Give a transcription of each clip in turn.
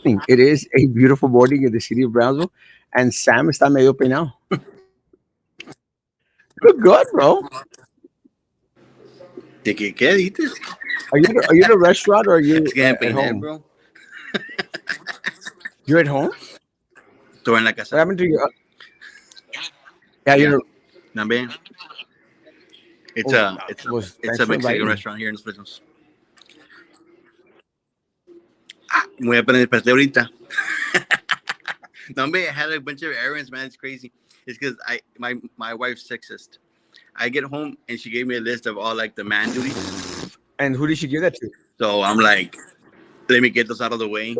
It is a beautiful morning in the city of Brownsville, and Sam está medio peinado. Look good, bro. ¿De qué dices? Are you in a restaurant or are Es you que me at peiné, home? bro. You're at home. Estuve en la What casa. happened to you? Yeah, Yeah. you're. También. It's Oh, a it's a was it's thanks a for Mexican inviting me. restaurant here in Los Fresnos. Voy a poner el pastel ahorita. No, hombre, I had a bunch of errands, man. It's crazy. It's because my wife's sexist. I get home and she gave me a list of all like the man duties. And who did she give that to? So I'm like, let me get those out of the way.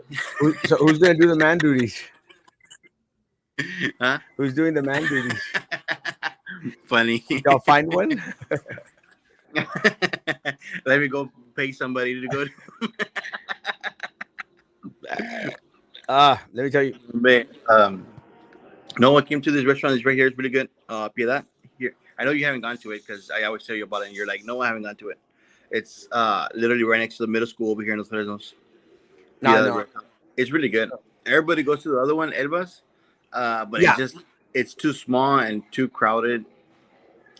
So who's gonna do the man duties? Huh? Who's doing the man duties? Funny. Y'all find one? Let me go pay somebody to go. Let me tell you. But, no, I came to this restaurant. It's right here. It's really good. Piedad. Here, I know you haven't gone to it because I always tell you about it, and you're like, no, I haven't gone to it. It's literally right next to the middle school over here in Los Fresnos. No, Piedad no. restaurant. It's really good. Everybody goes to the other one, Elbas, but Yeah, it's too small and too crowded,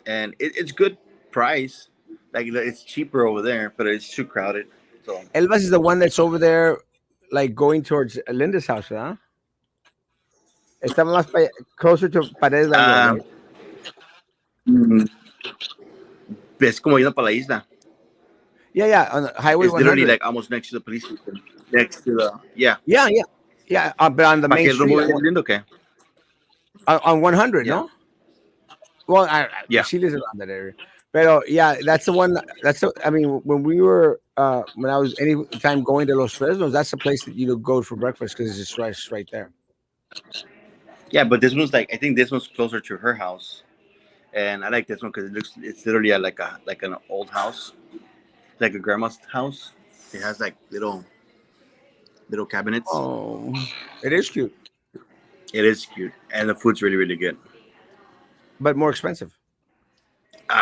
and it's good price. Like it's cheaper over there, but it's too crowded. So Elvas is the one that's over there, like going towards Linda's house, huh? Está más closer to Paredes Land Road, um, right? mm, es como yendo para la isla. Yeah, yeah, on Highway It's literally 100. like almost next to the police station. Next to the yeah. Yeah, yeah, yeah. But on the ¿Para main qué street rumbo es lindo que? on 100, Yeah. no? Well, Yeah. she lives around that area. But yeah, that's the one. I mean, when we were when I was any time going to Los Fresnos, that's the place that you go for breakfast because it's right there. Yeah, but this one's like I think this one's closer to her house, and I like this one because it's literally like an old house, like a grandma's house. It has like little cabinets. Oh, it is cute, It is cute, and the food's really good. but more expensive.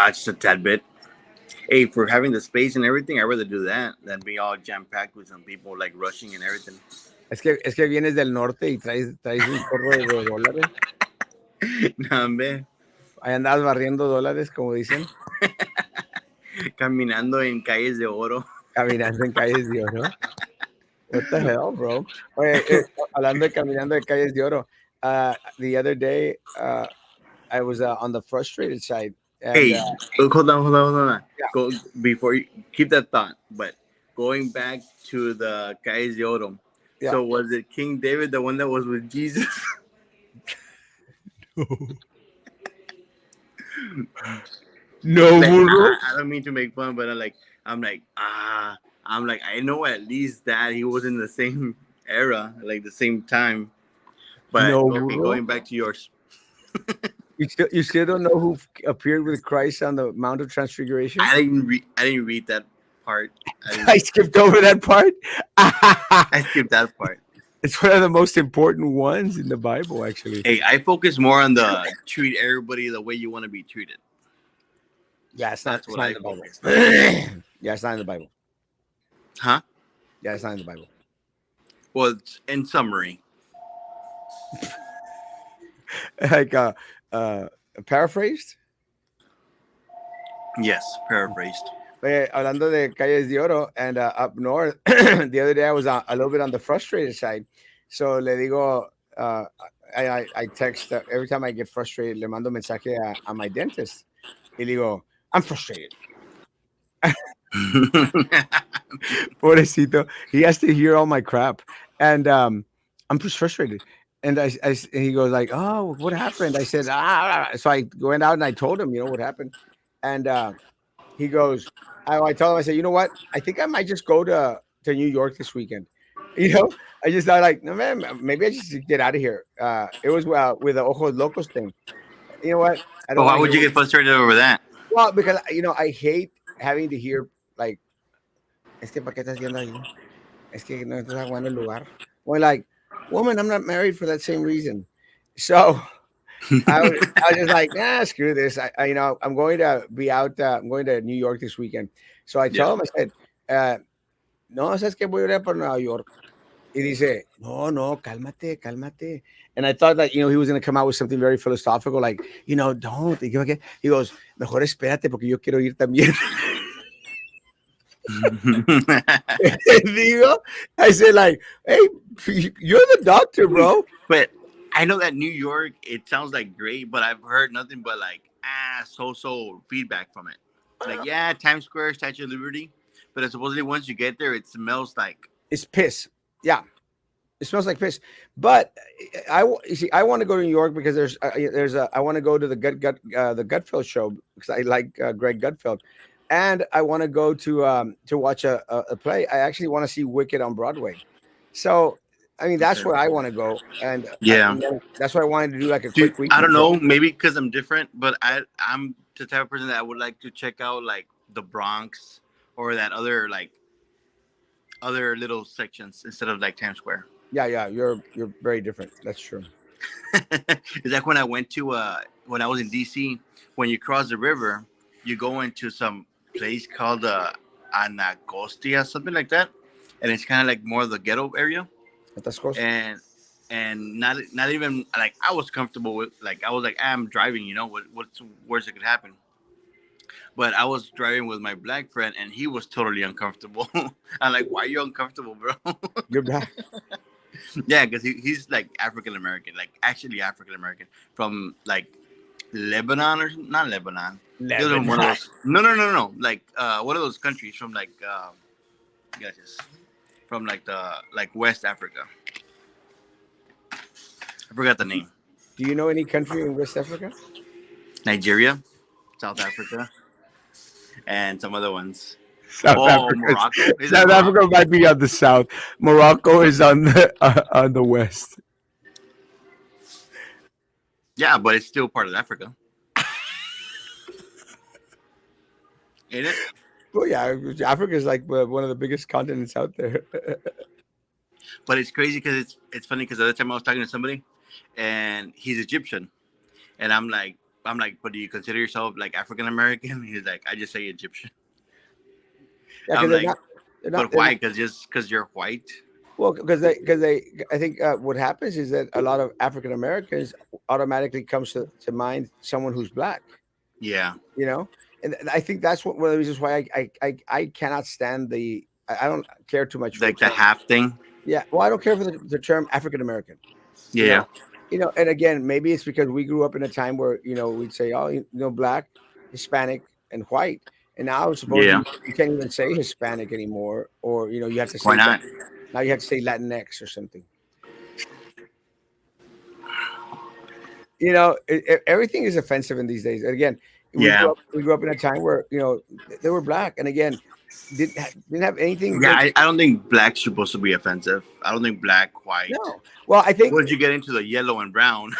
Just a tad bit. Hey, for having the space and everything, I'd rather do that than be all jam packed with some people like rushing and everything. Es que vienes del norte y traes un chorro de dólares. No, man. Ahí andas barriendo dólares, como dicen, Caminando en calles de oro. caminando en calles de oro. What the hell, bro? Oye, hablando de caminando de calles de oro, the other day I was on the frustrated side, and Hey, hold on. yeah, Go before you keep that thought. But going back to the Calles de Oro. yeah. So was it King David, the one that was with Jesus? No, Like, burro. I don't mean to make fun, but I'm like I know at least that he was in the same era, like the same time. But No, okay, burro. going back to yours. You still don't know who appeared with Christ on the Mount of Transfiguration? I didn't read that part. I skipped over that part. I skipped that part. It's one of the most important ones in the Bible, actually. Hey, I focus more on the treat everybody the way you want to be treated. Yeah, it's not. That's It's what not I in the Bible. focus. Yeah, it's not in the Bible. Huh? Yeah, it's not in the Bible. Well, in summary, Like paraphrased. yes, paraphrased. Hablando de calles de oro and up north, the other day I was a little bit on the frustrated side. So le digo, I text every time I get frustrated, le mando mensaje a my dentist. Y le digo, I'm frustrated. Pobrecito. He has to hear all my crap. And I'm just frustrated. And and he goes like, oh, what happened? I said, so I went out and I told him, what happened. And he goes, I told him, I said, you know what? I think I might just go to New York this weekend. You know, I just thought like, no man, maybe I just should get out of here. It was with the Ojos Locos thing. You know what? I But don't why want to would hear. you get frustrated over that? Well, because I hate having to hear like, es que para qué estás yendo ahí? Es que no estás aguantando el lugar. Or like, woman, I'm not married for that same reason. So I was just like, screw this. I'm going to be out. I'm going to New York this weekend. So I Yeah. told him, I said, no, sabes que voy a ir para Nueva York. Y dice, no, no, cálmate, cálmate. And I thought that, he was going to come out with something very philosophical, like, don't. He goes, mejor espérate porque yo quiero ir también. Digo, I said, like, hey, you're the doctor, bro. But I know that New York, it sounds like great, but I've heard nothing but like so feedback from it. Like yeah, Times Square, Statue of Liberty, but supposedly once you get there, it smells like It's piss. Yeah. It smells like piss. But you see, I want to go to New York because I want to go to the the Gutfeld show because I like Greg Gutfeld, and I want to go to watch a play. I actually want to see Wicked on Broadway. So I mean that's okay. where I want to go, and Yeah. that's why I wanted to do like a Dude, quick I weekend don't trip. know, maybe because I'm different, but I'm the type of person that I would like to check out like the Bronx or that other like other little sections instead of like Times Square. Yeah, yeah, you're very different. That's true. It's like when I went to when I was in DC, when you cross the river, you go into some place called Anacostia, something like that, and it's kind of like more of the ghetto area, Atascos. and not even like I was comfortable with like I was like I'm driving, what's worse that could happen. But I was driving with my black friend, and he was totally uncomfortable. I'm like, why are you uncomfortable, bro? You're back. Yeah, because he's like African American, like actually African American from like Lebanon or not Lebanon. He was from one of Lebanon. those. No. Like one of those countries from like yes, from like the like West Africa. I forgot the name. Do you know any country in West Africa? Nigeria, South Africa, and some other ones. South Oh, Africa. Morocco. Is it South Africa Morocco? might be on the south. Morocco is on the west. Yeah, but it's still part of Africa, ain't it? Well, yeah, Africa is like one of the biggest continents out there. But it's crazy because it's funny because the other time I was talking to somebody, and he's Egyptian, and I'm like, but do you consider yourself like African American? He's like, I just say Egyptian. Yeah, because I'm like, they're not, but they're why? not. Because you're white. Well, because I think what happens is that a lot of African Americans automatically comes to mind someone who's black. Yeah, You know, and I think that's one of the reasons why I cannot stand I don't care too much for the like the term. half thing. Yeah, well, I don't care for the term African American. You Yeah, know, and again, maybe it's because we grew up in a time where we'd say, oh, black, Hispanic, and white, and now yeah. supposedly you can't even say Hispanic anymore, or you have to Why say not? now you have to say Latinx or something. Everything is offensive in these days. And again, Yeah, we grew up in a time where they were black, and again, didn't have anything. yeah. I don't think black's supposed to be offensive. I don't think black, white. No, well, I think Once you get into the yellow and brown,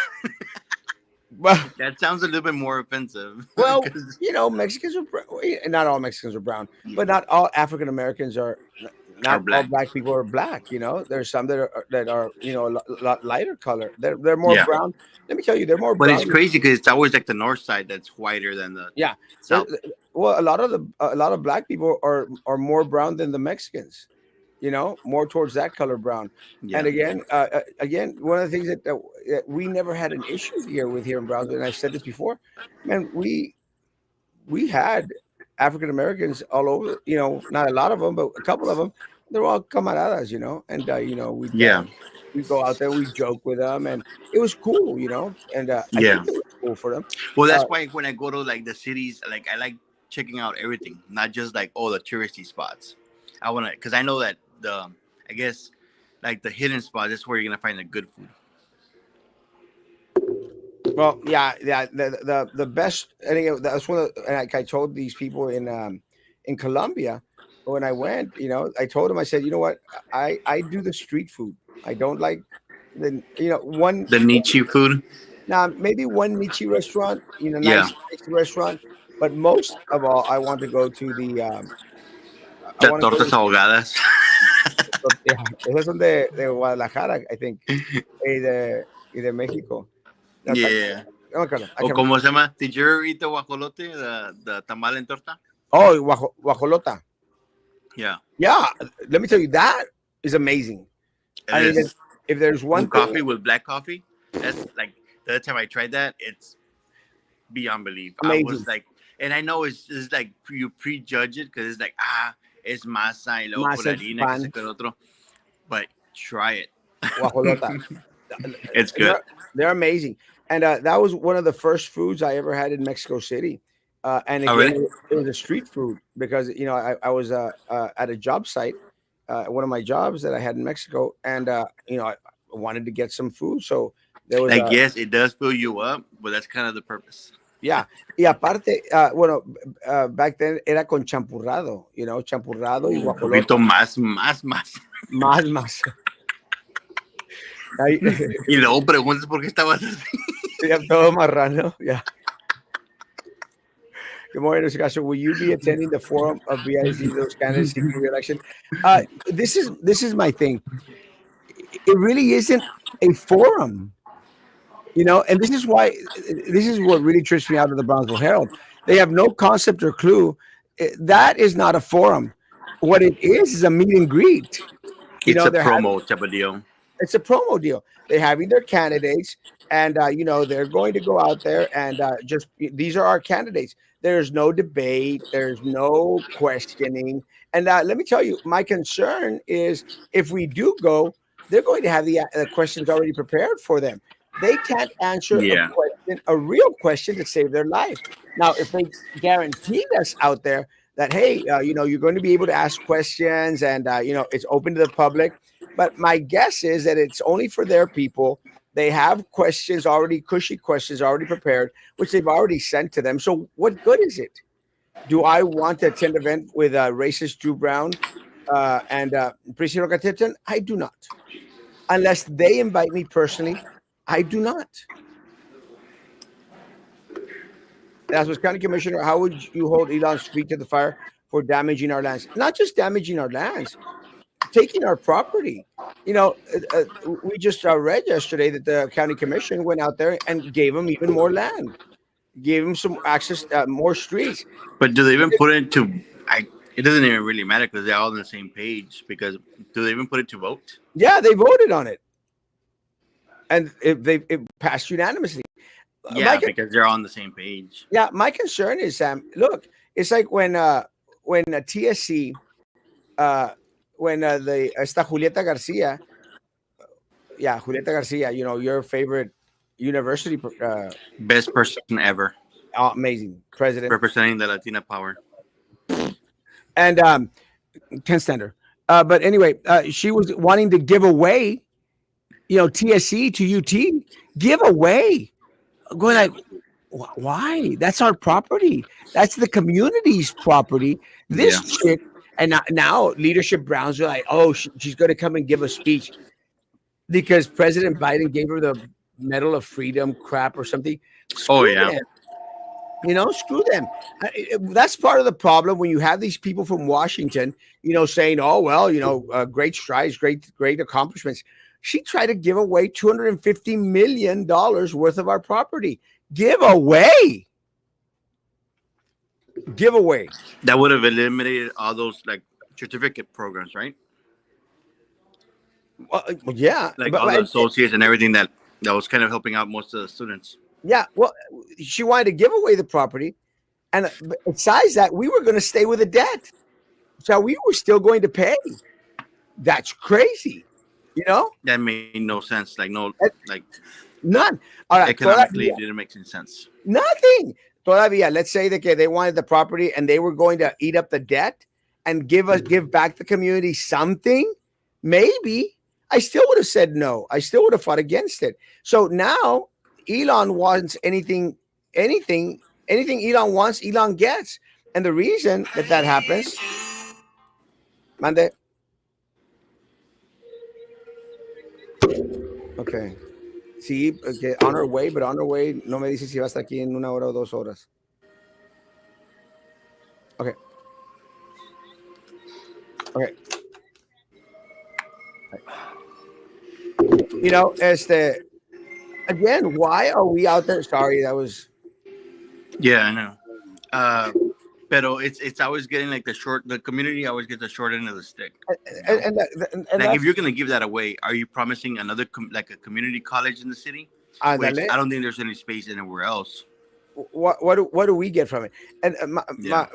well, that sounds a little bit more offensive. well, 'Cause- Mexicans are not all Mexicans are brown, but not all African Americans are. are Not all black. black people are black. There's some that are a lot lighter color. They're more Yeah, brown. Let me tell you, they're more but it's brown. crazy because it's always like the north side that's whiter than the Yeah. There south. well, a lot of black people are more brown than the Mexicans, more towards that color brown. And Yeah, again, one of the things that we never had an issue here in Brownsville, and I've said this before, man, we had African Americans all over, not a lot of them, but a couple of them. They're all camaradas, and yeah, we'd go out there, we joke with them, and it was cool, and I think yeah. it was cool for them. Well, Uh, that's why when I go to like the cities, like I like checking out everything, not just like the touristy spots. I want to because I know that I guess like the hidden spots is where you're gonna find the good food. Well, yeah. The best. I think that's one of. And I told these people in Colombia when I went. I told them. I said, you know what? I do the street food. I don't like the one. The Nietzsche food, Now maybe one niche restaurant. yeah, Nice restaurant. But most of all, I want to go to the. I the want to go tortas ahogadas. to. Yeah, esos son de Guadalajara, I think, y de México. No, Yeah. no me acuerdo. I O can't. como se llama? Did you ever eat the guajolote, the tamal en torta? Oh, guajolota. Yeah. Yeah, let me tell you, that is amazing. It I mean, is if there's one with thing coffee with black coffee. That's like the other time I tried that. It's beyond belief. I was amazing, like, and I know it's like you prejudge it because it's like es masa y luego con masa, la harina que se pan, con otro. But try it. guajolota. It's good. They're they're amazing, and that was one of the first foods I ever had in Mexico City. And Oh again, really? it was a street food because I was at a job site, one of my jobs that I had in Mexico, and I wanted to get some food, so there was Like yes, it does fill you up, but that's kind of the purpose. yeah, y aparte, bueno, back then era con champurrado, champurrado y Un poquito guajolota, más. más. Ahí, Y luego preguntas por qué estabas así. ya todo marrano, yeah. Good morning, Mr. Castro. Will you be attending the forum of BIC, those candidates seeking re-election? This is my thing. It really isn't a forum, and this is what really trips me out of the Brownsville Herald. They have no concept or clue. That is not a forum. What it is a meet and greet. It's a They're having promo type of deal. it's a promo deal. They're having their candidates, and they're going to go out there and just these are our candidates. There's no debate. There's no questioning. And let me tell you, my concern is if we do go, they're going to have the questions already prepared for them. They can't answer Yeah. a real question to save their life. Now, if they guaranteed us out there that hey, you're going to be able to ask questions and it's open to the public, but my guess is that it's only for their people. They have questions already, cushy questions already prepared, which they've already sent to them. So what good is it? Do I want to attend an event with racist Drew Brown and Priscilla Catipton? I do not. Unless they invite me personally, I do not. As was county commissioner, how would you hold Elon's feet to the fire for damaging our lands? Not just damaging our lands, taking our property. We just read yesterday that the county commission went out there and gave them even more land, gave them some access, more streets. But do they even put it to? It doesn't even really matter because they're all on the same page. Because do they even put it to vote? Yeah, they voted on it, and it passed unanimously. My Yeah, because they're all on the same page. Yeah, my concern is, Sam. Look, it's like when TSC, uh, when the esta Julieta Garcia, yeah, Julieta Garcia, your favorite university, Best person ever amazing president, representing the Latina power. and Ken Stender. But anyway, she was wanting to give away, TSC to UT, give away. Going like, why? That's our property. That's the community's property. Yeah. This chick, and now leadership Browns are like, oh, she's going to come and give a speech because President Biden gave her the Medal of Freedom crap or something. Oh Screw yeah. them. Screw them. That's part of the problem when you have these people from Washington, saying, "Oh well, great strides, great accomplishments." She tried to give away $250 million worth of our property. Give away. Give away. That would have eliminated all those like certificate programs, right? Yeah, Like all the associates and everything that was kind of helping out most of the students. yeah. Well, she wanted to give away the property, and besides that, we were going to stay with the debt, so we were still going to pay. That's crazy, That made no sense. Like no, like None. All right, economically, it didn't make any sense. nothing. Todavía, let's say that they wanted the property and they were going to eat up the debt and give back the community something. Maybe I still would have said no. I still would have fought against it. So now Elon wants anything Elon wants, Elon gets. And the reason that happens, mande. Okay. Sí, okay, on our way, but on our way no me dice si va a estar aquí en 1 hora o 2 horas. Okay. Okay. Again, why are we out there? Sorry, that was. Yeah, I know. Pero it's always getting like the short. The community always gets the short end of the stick. You and, know, and like if that's you're gonna give that away, are you promising another like a community college in the city? Which ándale. I don't think there's any space anywhere else. What do we get from it? And Yeah,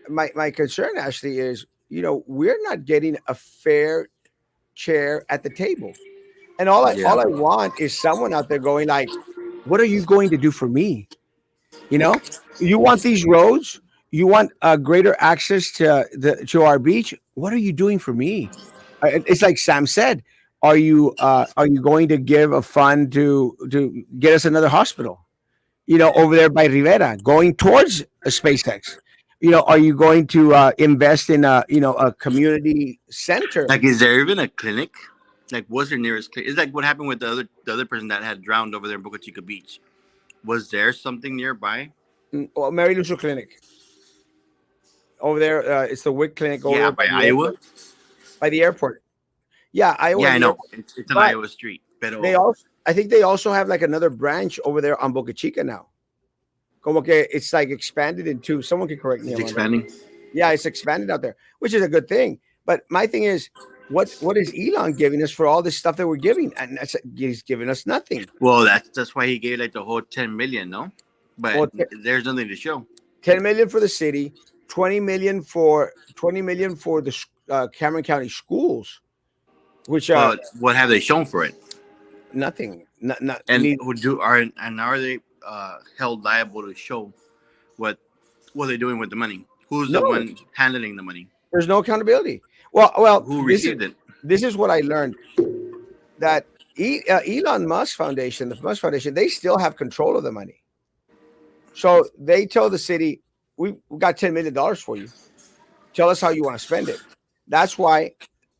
my concern actually is, we're not getting a fair chair at the table. And yeah. all I want is someone out there going like, "What are you going to do for me?" You know, you want these roads, you want greater access to our beach. What are you doing for me? It's like Sam said. Are you going to give a fund to get us another hospital? Over there by Rivera, going towards a SpaceX. Are you going to invest in a community center? Like, is there even a clinic? Like, what's their nearest clinic? It's like what happened with the other person that had drowned over there in Boca Chica Beach. Was there something nearby? Well, Mary Lucio Clinic over there. It's the WIC clinic over Yeah, there by by the Iowa. airport. By the airport. Yeah, Iowa Yeah, and I the know. airport. It's an But Iowa street. they Pero also, I think they also have like another branch over there on Boca Chica now. Como que it's like expanded into. Someone can correct me, it's Amanda. expanding. Yeah, it's expanded out there, which is a good thing. But my thing is, what is Elon giving us for all this stuff that we're giving? And he's giving us nothing. Well, that's why he gave like the whole 10 million, no? But Well, there's nothing to show. 10 million for the city, 20 million for the Cameron County schools, which But what have they shown for it? nothing. Not And need who do are they held liable to show what what they're doing with the money? Who's the no. one handling the money? There's no accountability. Well, Who this is received it? this is what I learned that Elon Musk Foundation, the Musk Foundation, they still have control of the money. So they tell the city, we got $10 million for you. Tell us how you want to spend it. That's why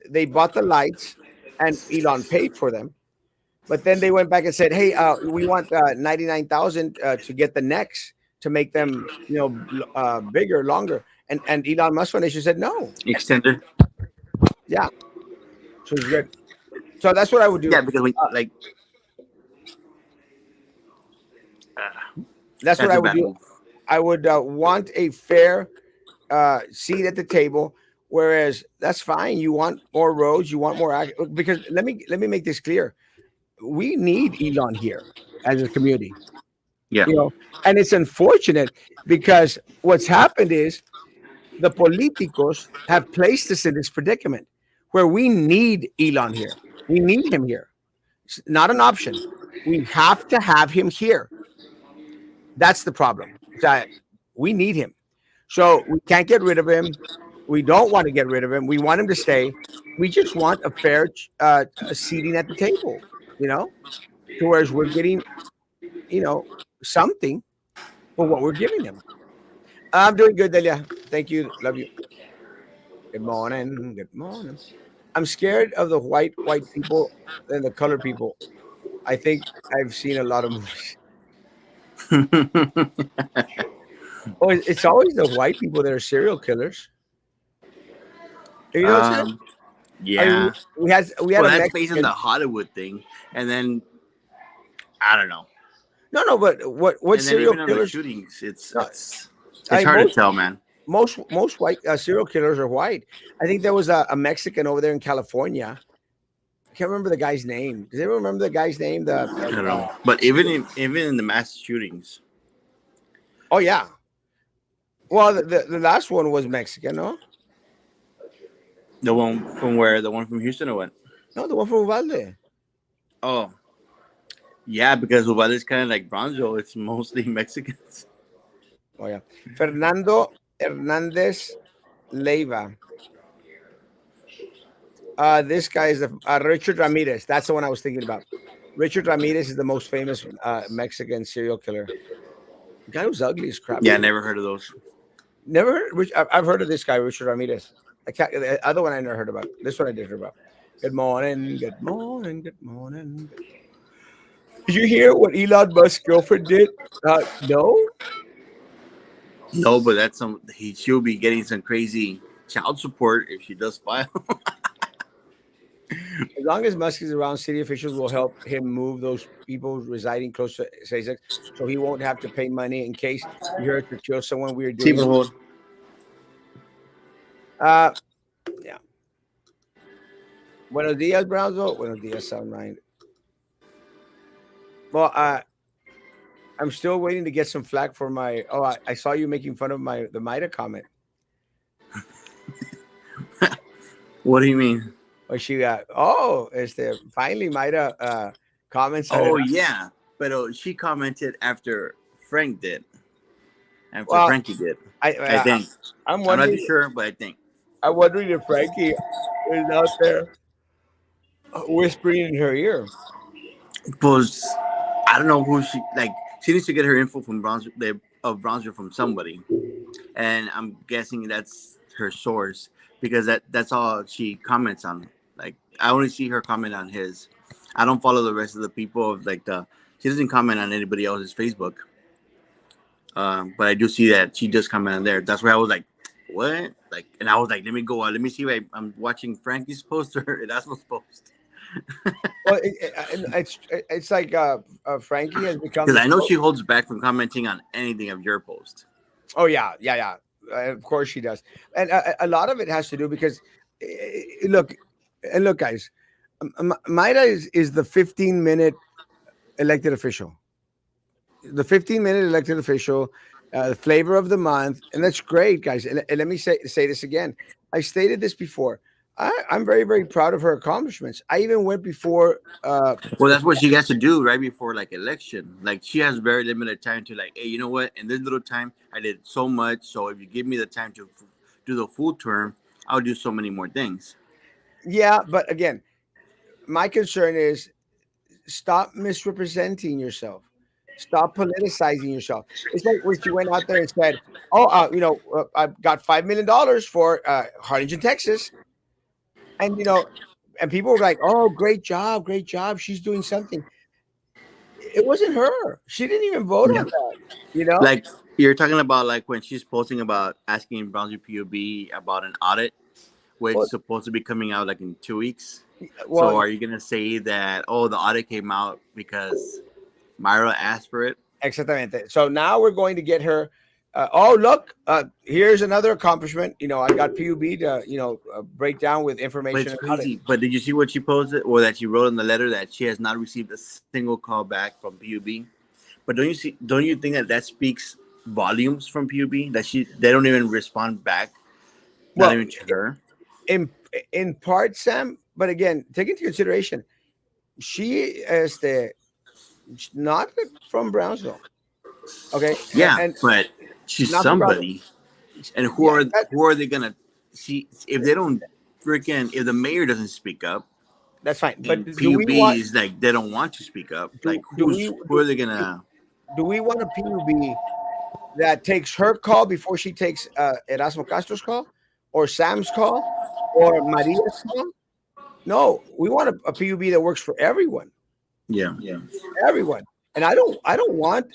they bought the lights and Elon paid for them. But then they went back and said, "Hey, we want 99,000 to get the necks to make them, bigger, longer." And Elon Musk Foundation said no. Extended. Yeah, so it's good. So that's what I would do. Yeah, because Uh, like that's what that's I a would bad do. move. I would want a fair seat at the table. Whereas that's fine. You want more roads. You want more because let me make this clear. We need Elon here as a community. Yeah. You know, and it's unfortunate because what's happened is the politicos have placed us in this predicament where we need Elon here. We need him here. It's not an option. We have to have him here. That's the problem. That we need him. So we can't get rid of him. We don't want to get rid of him. We want him to stay. We just want a fair seating at the table, you know, to whereas we're getting, you know, something for what we're giving him. I'm doing good, Delia. Thank you. Love you. Good morning. Good morning. I'm scared of the white people and the colored people. I think I've seen a lot of movies. Oh, it's always the white people that are serial killers. You notice that? um. I mean, Yeah. we had Well, a that's based on the Mexican. Hollywood thing, and then I don't know, No, but what and then serial even on the killers? shootings, it's No, it's it's I hard to tell, man. most white serial killers are white. I think there was a Mexican over there in California. I can't remember the guy's name. Does anyone remember the guy's name? I don't know, but even in the mass shootings, Oh yeah. Well, the last one was Mexican, no? the one from where, the one from Houston or what? No, the one from Uvalde. Oh, yeah, because Uvalde is kind of like Bronzo. It's mostly Mexicans. Oh yeah, Fernando Hernandez Leiva. This guy is Richard Ramirez. That's the one I was thinking about. Richard Ramirez is the most famous Mexican serial killer. The guy was ugly as crap Yeah, I too. never heard of those. Never heard. I've heard of this guy, Richard Ramirez. I can't. The other one I never heard about. This one I did hear about. Good morning. Good morning. Good morning. Good morning. Did you hear what Elon Musk's girlfriend did? No. No, but that's she'll be getting some crazy child support if she does file. As long as Musk is around, city officials will help him move those people residing close to SpaceX, so he won't have to pay money in case he hurts or kills someone. We're Sí, doing por it. favor. Uh, yeah. Buenos dias, Brownsville. Buenos dias, Sound Mind. Well, I'm still waiting to get some flack for my. Oh, I saw you making fun of my the Mida comment. What do you mean? Or she got. Oh, finally Mida comments on it. Oh yeah, but she commented after Frank did, after Well, Frankie did. I, I I think. I'm I'm not too wondering. sure, but I think. I'm wondering if Frankie is out there whispering in her ear. Pues, I don't know who she like. She needs to get her info from Bronzer from somebody, and I'm guessing that's her source because that's all she comments on. Like I only see her comment on his. I don't follow the rest of the people of like the. She doesn't comment on anybody else's Facebook. But I do see that she does comment on there. That's why I was like, what? Like, and I was like, let me go on. Let me see. If I'm watching Frankie's post or Erasmo's post Well, it's like Frankie has become because the. I know she holds back from commenting on anything of your post. Oh yeah, yeah, yeah. Of course she does, and a lot of it has to do because look, and look, guys, Mayra is the 15-minute elected official, the 15-minute elected official, the flavor of the month, and that's great, guys. And let me say this again. I stated this before. I'm very very proud of her accomplishments. I even went before. Well, that's what she has to do right before like election. Like she has very limited time to like, hey, you know what? In this little time, I did so much. So if you give me the time to do the full term, I'll do so many more things. Yeah, but again, my concern is stop misrepresenting yourself. Stop politicizing yourself. It's like when she went out there and said, "Oh, I got $5 million for Harlingen, Texas," and and people were like, "Oh, great job, she's doing something." It wasn't her. She didn't even vote Yeah. on that. You know. Like you're talking about like when she's posting about asking Brownsville POB about an audit, which Well, is supposed to be coming out like in 2 weeks. So well, are you gonna say that the audit came out because Myra asked for it? exactamente. So now we're going to get her. Oh, look, here's another accomplishment. I got PUB to break down with But information it's about it. crazy. But did you see what she posted or that she wrote in the letter that she has not received a single call back from PUB? But don't you think that speaks volumes from PUB that they don't even respond back, not Well, even to her? in in part, Sam. But again, take into consideration she is the not from Brownsville. Okay, Yeah, and but she's not from Brownsville. somebody. And Yeah, who are they gonna see if they don't freaking if the mayor doesn't speak up that's fine. But and PUB is like they don't want to speak up, like do we who are they gonna do we want a PUB that takes her call before she takes Erasmo Castro's call, or Sam's call, or Maria's call? No, we want a PUB that works for everyone, yeah. everyone. And I don't want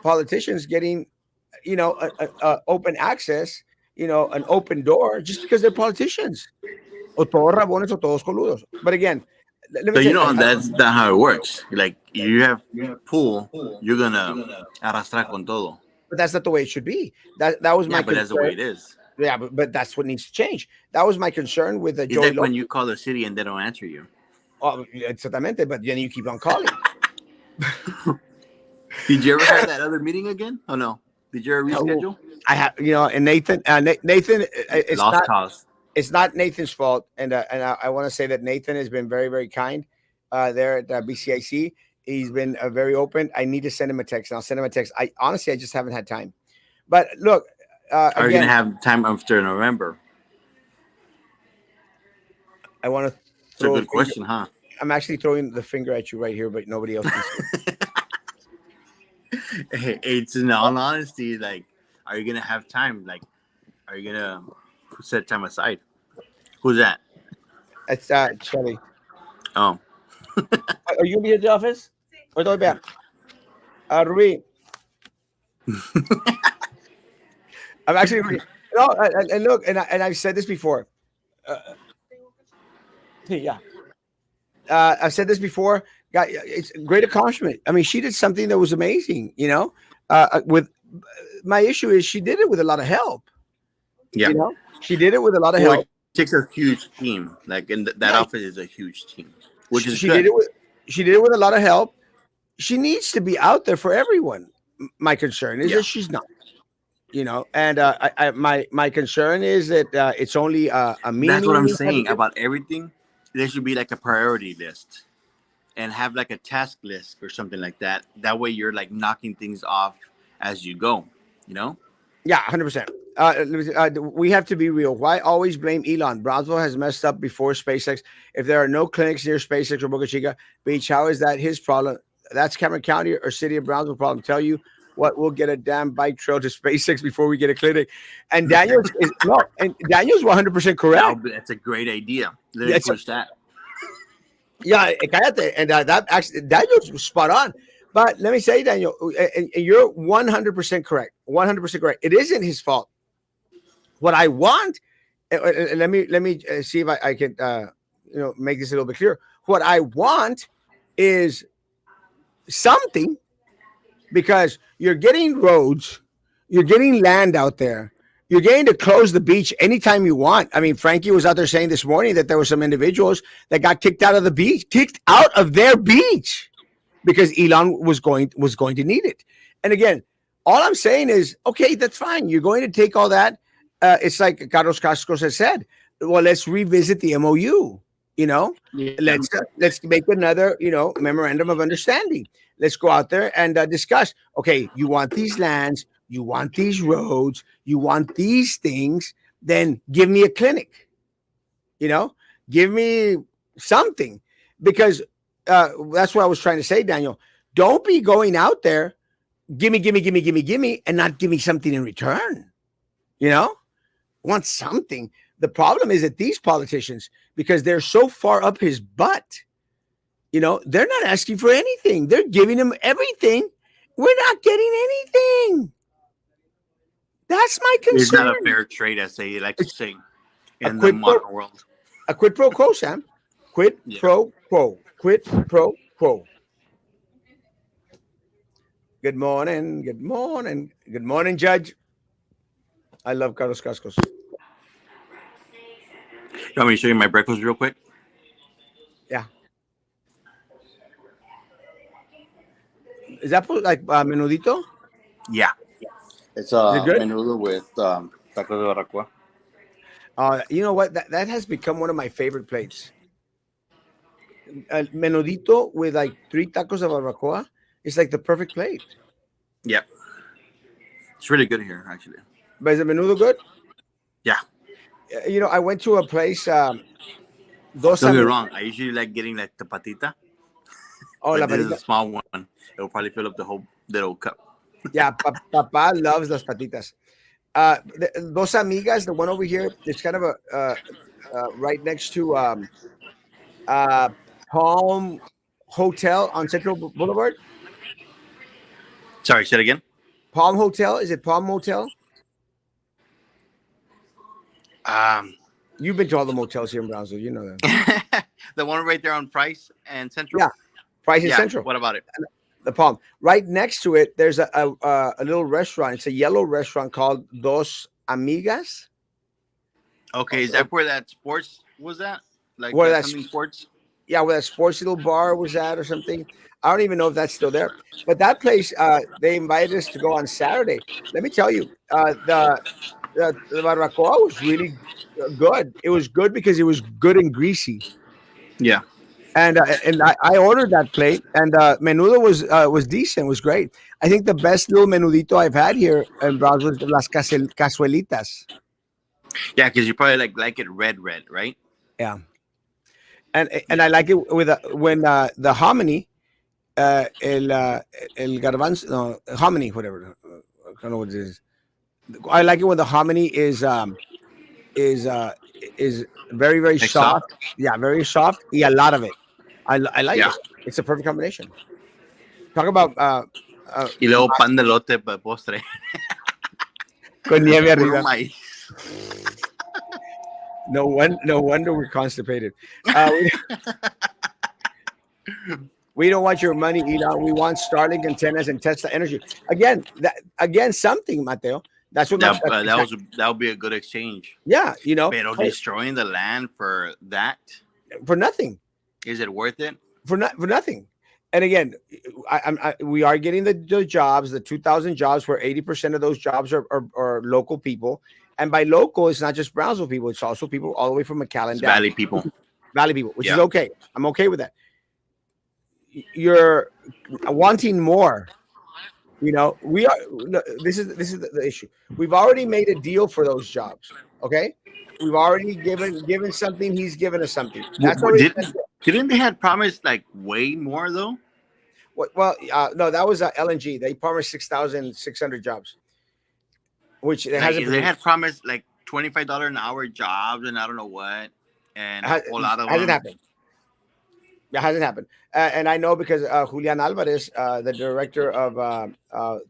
politicians getting open access, an open door just because they're politicians. O todos rabones o todos coludos. But again, let So me tell you you, know that's not how it works. Like you have pool, you're gonna arrastrar con todo. but that's not the way it should be. That was Yeah, my but that's the way concern. it is. Yeah, but that's what needs to change. That was my concern with It's Joey like when Lopez. you call the city and they don't answer you. Oh, exactamente, but then you keep on calling. Did you ever have that other meeting again? Oh no. Did you ever No, reschedule? I have, and Nathan, Lost cause. it's not Nathan's fault, and I want to say that Nathan has been very very kind there at BCIC. He's been very open. I need to send him a text, and I'll send him a text. I honestly, I just haven't had time. But look, Are you gonna again, have time after November? I want to It's a throw a good finger. question, huh? I'm actually throwing the finger at you right here, but nobody else can see it. It's in all honesty, like, are you gonna have time? Like, are you gonna set time aside? Who's that? It's Shelly. Oh, Are you gonna be at the office? Or do I back? Ruby, I'm actually looking. No, and look, and I've said this before. Uh, yeah. I've said this before. It's a great accomplishment. I mean, she did something that was amazing. With my issue is she did it with a lot of help. Yeah. She did it with a lot of Well, it help. takes a huge team. Like, and that Yeah, office is a huge team, which is she good. did it with a lot of help. She needs to be out there for everyone. My concern is Yeah. that she's not. And my concern is that it's only a That's what I'm meme type of saying thing. about everything. There should be like a priority list and have like a task list or something like that. That way you're like knocking things off as you go, you know? Yeah, 100%. We have to be real. Why always blame Elon? Brownsville has messed up before SpaceX. If there are no clinics near SpaceX or Boca Chica Beach, how is that his problem? That's Cameron County or City of Brownsville problem. Tell you what, we'll get a damn bike trail to SpaceX before we get a clinic. And Daniel's is no, and Daniel's 100% correct. That's a great idea. Let me Yes, push that. yeah, cállate. And that actually Daniel's spot on. But let me say, Daniel, and you're 100% correct. 100% correct. It isn't his fault. What I want, let me see if I can make this a little bit clearer. What I want is something, because you're getting roads, you're getting land out there, you're getting to close the beach anytime you want. I mean, Frankie was out there saying this morning that there were some individuals that got kicked out of the beach, kicked out of their beach because Elon was going to need it. And again, all I'm saying is, okay, that's fine. You're going to take all that. It's like Carlos Cascos has said. Well, let's revisit the MOU. You know, Yeah. let's make another memorandum of understanding. Let's go out there and discuss. Okay, you want these lands, you want these roads, you want these things. Then give me a clinic. You know, give me something, because that's what I was trying to say, Daniel. Don't be going out there, gimme, gimme, gimme, gimme, gimme, and not give me something in return. You know, want something. The problem is that these politicians, because they're so far up his butt, they're not asking for anything. They're giving him everything. We're not getting anything. That's my It's not a concern. fair trade, as they like to It's say a in the quid pro modern world. a quid pro quo, Sam. Quid Yeah. pro quo. Quid pro quo. Good morning. Good morning. Good morning, Judge. I love Carlos Cascos. You want me to show you my breakfast real quick? Yeah. Is that like menudito? Yeah. It's Is it good? menudo with tacos de barbacoa. You know what? That has become one of my favorite plates. Menudito with like three tacos of barbacoa. It's like the perfect plate. Yeah. It's really good here, actually. But is the menudo good? Yeah. I went to a place, Dos Don't get me Amigas. wrong. I usually like getting like the patita, Oh, but la this is a patita. small one. It will probably fill up the whole little cup. Yeah, Papa loves las patitas. Dos Amigas, the one over here, it's kind of right next to uh, Palm Hotel on Central Boulevard. Sorry, say it again. Palm Hotel. Is it Palm Motel? Um, You've been to all the motels here in Brownsville. You know them. the one right there on Price and Central. Yeah, Price and Yeah. Central. What about it? The Palm. Right next to it, there's a little restaurant. It's a yellow restaurant called Dos Amigas. Okay, is that where that sports was at? Like Where that's something sports? Yeah, where that sports little bar was at or something. I don't even know if that's still there. But that place, they invited us to go on Saturday. Let me tell you, the barbacoa was really good. It was good because it was good and greasy. Yeah. And I ordered that plate, and menudo was decent, was great. I think the best little menudito I've had here in Brownsville is las cazuelitas. Yeah, because you probably like it red, right? Yeah, and Yeah. I like it with when the hominy, el garbanzo, no, hominy, whatever. I don't know what it is. I like it when the hominy is uh is very very Like soft. soft. Yeah, very soft. Yeah, a lot of it. I like Yeah. it. It's a perfect combination. Talk about uh, Y luego pan de lote para postre. con nieve Puro arriba. maíz. No wonder we're constipated. We, We don't want your money, Elon. We want Starlink antennas and Tesla energy. Again, something, Mateo. That's what That that's that would be a good exchange. yeah, Pero hey, destroying the land for that, for nothing. is it worth it? For nothing. And again, we are getting the jobs, the 2,000 jobs, where 80% of those jobs are local people. And by local, it's not just Brownsville people; it's also people all the way from McAllen It's down, valley people. Valley people, which is Yeah. okay. I'm okay with that. You're wanting more. We are. No, this is the issue. We've already made a deal for those jobs. Okay, we've already given something. He's given us something. That's already been a deal. Didn't they had promised like way more though? Well, no, that was LNG. They promised 6,600 jobs, which it Like hasn't they had produced. promised like $25 an hour jobs and I don't know what, and a Ha- whole lot of hasn't them. happened. It hasn't happened. And I know because Julian Alvarez, the director of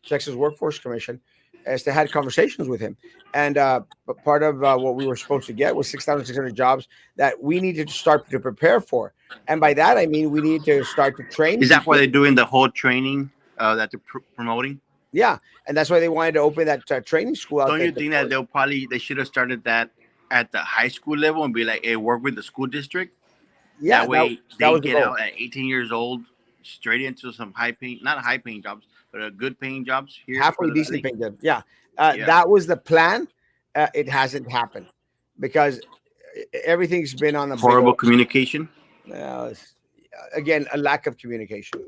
Texas Workforce Commission, has had conversations with him. And but part of what we were supposed to get was 6,600 jobs that we needed to start to prepare for. And by that, I mean we need to start to train Is that why people. they're doing the whole training that they're promoting? Yeah. And that's why they wanted to open that training school out Don't there you at the think that port. they should have started that at the high school level and be like, hey, work with the school district. Yeah, That way that they was the get goal. out at 18 years old, straight into some high paying, not high paying jobs, but a good paying jobs here for Halfway the decent valley. paying job. Yeah. Yeah. That was the plan. It hasn't happened because everything's been on a big Horrible old communication. it's, again, a lack of communication.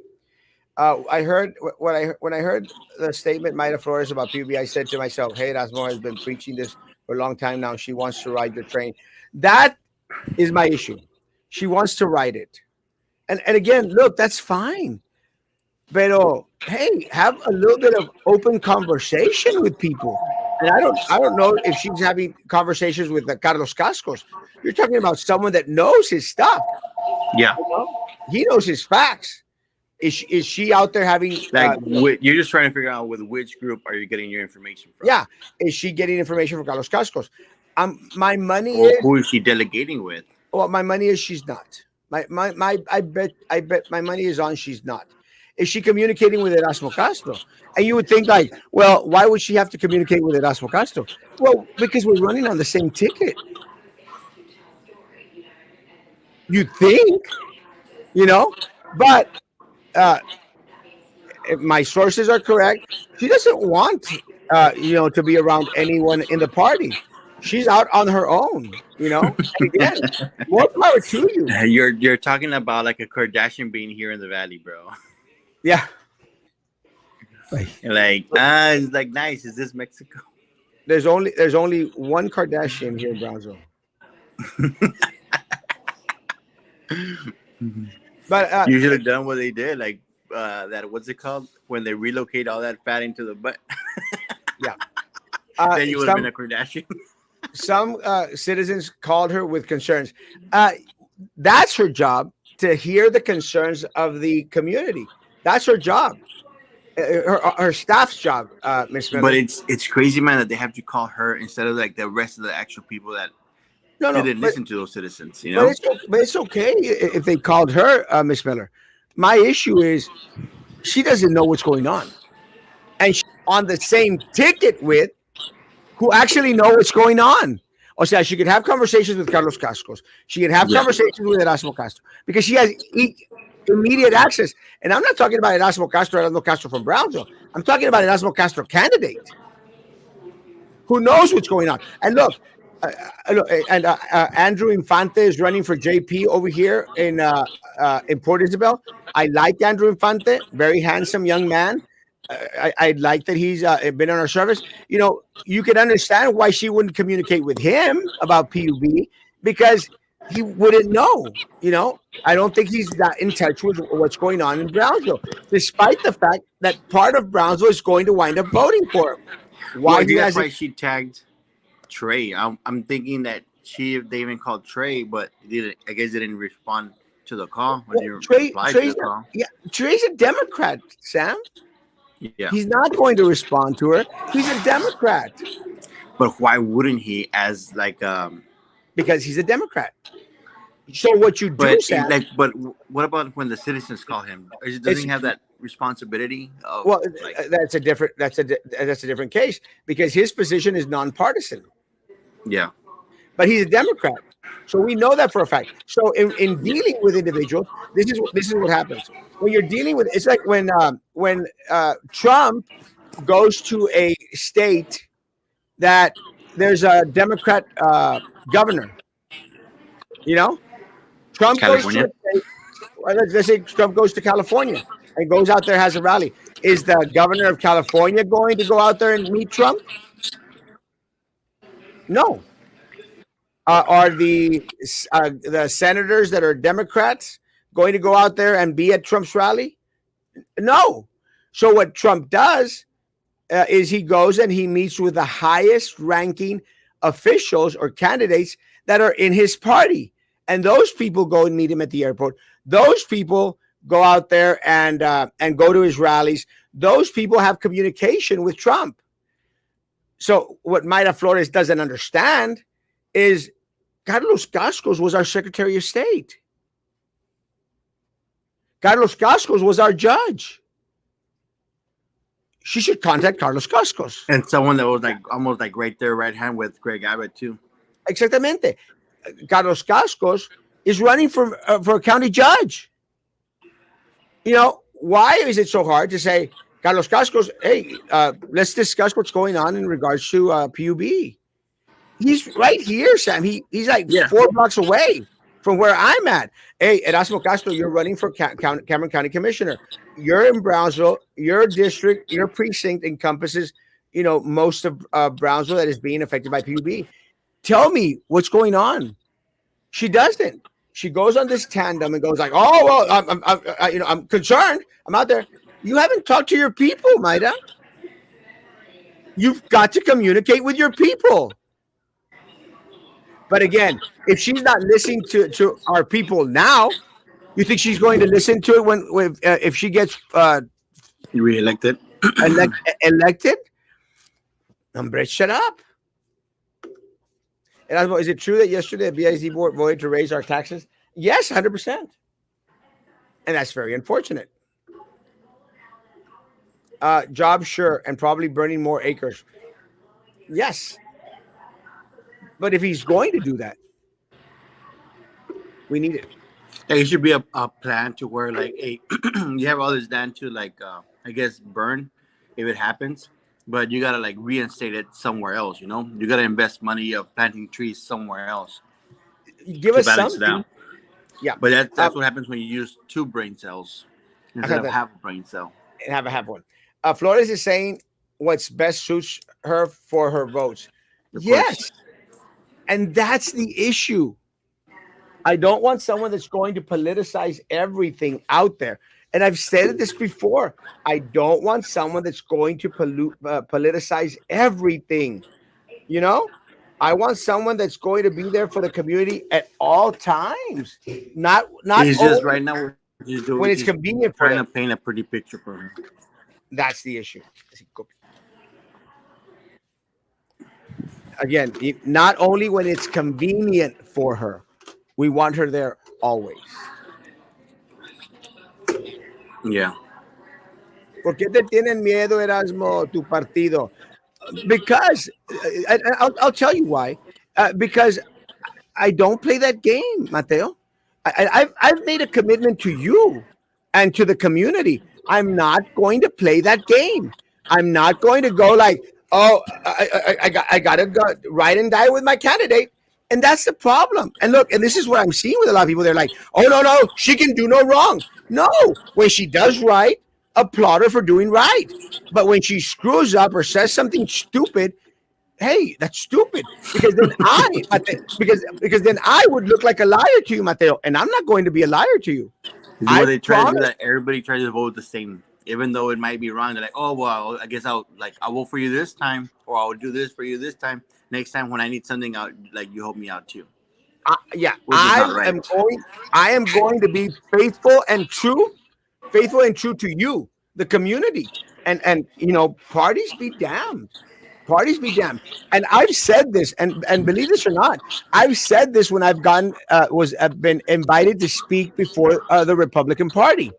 I heard when I heard the statement Mayra Flores about PUB, I said to myself, "Hey, Erasmo has been preaching this for a long time now. She wants to ride your train." That is my issue. She wants to ride it, and again, look, that's fine. Pero hey, have a little bit of open conversation with people. And I don't know if she's having conversations with Carlos Cascos. You're talking about someone that knows his stuff. Yeah. You know? He knows his facts. Is she out there having Like you're just trying to figure out with which group are you getting your information from, yeah, is she getting information from Carlos Cascos? My money or is who is she delegating with? well, my money is she's not. My I bet my money is on she's not. Is she communicating with Erasmo Castro? And you would think like, well, why would she have to communicate with Erasmo Castro? Well, because we're running on the same ticket. You think, you know, but uh, if my sources are correct, she doesn't want to be around anyone in the party. She's out on her own. And again, more power to you. You're talking about like a Kardashian being here in the valley, bro. Yeah. Like it's like nice. Is this Mexico? There's only one Kardashian here in Brownsville. But You should have done what they did, like that. What's it called when they relocate all that fat into the butt? yeah, Then you would have been some a Kardashian. some citizens called her with concerns. Uh, that's her job to hear the concerns of the community. That's her job. Her staff's job, Miss But Miller. it's crazy, man, that they have to call her instead of like the rest of the actual people that No, no, didn't but listen to those citizens. You but know? it's okay if they called her, Miss Miller. My issue is she doesn't know what's going on, and she's on the same ticket with who actually know what's going on. O sea, she could have conversations with Carlos Cascos. She could have Yeah. conversations with Erasmo Castro because she has immediate access. And I'm not talking about Erasmo Castro from Brownsville. I'm talking about Erasmo Castro candidate who knows what's going on. And Andrew Infante is running for JP over here in Port Isabel. I like Andrew Infante, very handsome young man. I like that he's been on our service. You can understand why she wouldn't communicate with him about PUB because he wouldn't know. I don't think he's that in touch with what's going on in Brownsville, despite the fact that part of Brownsville is going to wind up voting for him. Well, Why I he think that's hasn't? why she tagged Trey. I'm thinking that they even called Trey, but didn't. I guess they didn't respond to the call or Well, didn't Trey, reply to the Trey's a, call. yeah, Trey's a Democrat, Sam. Yeah. He's not going to respond to her. He's a Democrat But why wouldn't he? As like because he's a Democrat. So what you do, But Sam, what about when the citizens call him? Doesn't it's he have that responsibility of well, like? that's a different case because his position is nonpartisan, Yeah, but he's a Democrat. So we know that for a fact. So in dealing with individuals, this is what happens when you're dealing with. It's like when Trump goes to a state that there's a Democrat governor. You know, Trump goes to a California. state. Well, let's say Trump goes to California and goes out there, has a rally. Is the governor of California going to go out there and meet Trump? No. Are the senators that are Democrats going to go out there and be at Trump's rally? No. So what Trump does is he goes and he meets with the highest ranking officials or candidates that are in his party, and those people go and meet him at the airport. Those people go out there and go to his rallies. Those people have communication with Trump. So what Mayra Flores doesn't understand is Carlos Cascos was our Secretary of State. Carlos Cascos was our judge. She should contact Carlos Cascos. And someone that was like almost like right there, right hand with Greg Abbott too. Exactamente. Carlos Cascos is running for a county judge. You know, why is it so hard to say, Carlos Cascos, hey, let's discuss what's going on in regards to PUB? He's right here, Sam. He's like Yeah. 4 blocks away from where I'm at. Hey, Erasmo Castro, you're running for Cameron County Commissioner. You're in Brownsville. Your district, your precinct encompasses, most of Brownsville that is being affected by PUB. Tell me what's going on. She doesn't. She goes on this tandem and goes like, "Oh well, I'm concerned. I'm out there." You haven't talked to your people, Maida. You've got to communicate with your people. But again, if she's not listening to our people now, you think she's going to listen to it when if she gets Reelected. elected? Hombre, shut up. And is it true that yesterday the BIZ board voted to raise our taxes? Yes, 100%. And that's very unfortunate. Job, sure, and probably burning more acres. Yes. But if he's going to do that, we need it. There should be a plan to where like you have all this land to like I guess burn if it happens, but you gotta like reinstate it somewhere else. You gotta invest money of planting trees somewhere else Give to us balance it something. out. Yeah. But that's what happens when you use two brain cells instead of that. half a brain cell. And have one. Flores is saying what's best suits her for her votes. Of Yes. course. And that's the issue. I don't want someone that's going to politicize everything out there. And I've said this before. I don't want someone that's going to politicize everything. I want someone that's going to be there for the community at all times. Not He's just only right now when he's it's just convenient for trying to them. paint a pretty picture for her. That's the issue. Again, not only when it's convenient for her, we want her there always. Yeah. ¿Por qué te tienen miedo, Erasmo, tu partido? Because I'll tell you why. Because I don't play that game, Mateo. I've made a commitment to you and to the community. I'm not going to play that game. I'm not going to go like, oh, I got to go ride and die with my candidate. And that's the problem. And look, and this is what I'm seeing with a lot of people. They're like, oh, no, she can do no wrong. No, when she does right, applaud her for doing right. But when she screws up or says something stupid, hey, that's stupid. Because then because then I would look like a liar to you, Mateo, and I'm not going to be a liar to you. What they try to do promise. that everybody tries to vote the same, even though it might be wrong. They're like, oh well, I guess I'll vote for you this time, or I'll do this for you this time. Next time when I need something out, like you help me out too. Yeah, Which is not right. I am going to be faithful and true to you, the community, and parties be damned. Parties be damned. And I've said this, and believe this or not, I've said this when I've gone was been invited to speak before the Republican Party.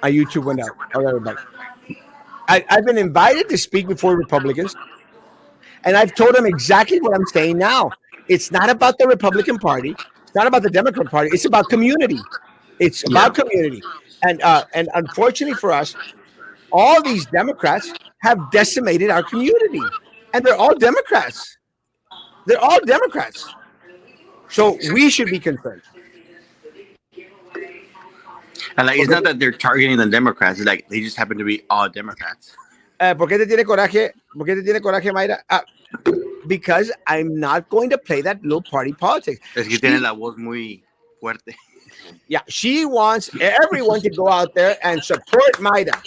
My YouTube went out. Oh, there we're back. I've been invited to speak before Republicans, and I've told them exactly what I'm saying now. It's not about the Republican Party. It's not about the Democrat Party. It's about community. It's Yeah. about community. And unfortunately for us, all these Democrats have decimated our community, and they're all Democrats. They're all Democrats. So we should be concerned. And like, it's ¿Por not qué, that they're targeting the Democrats. It's like they just happen to be all Democrats. ¿Por qué te tiene coraje? ¿Por qué te tiene coraje, Mayra? Because I'm not going to play that little party politics. Es que tienen la voz muy fuerte. Yeah, she wants everyone to go out there and support Maida.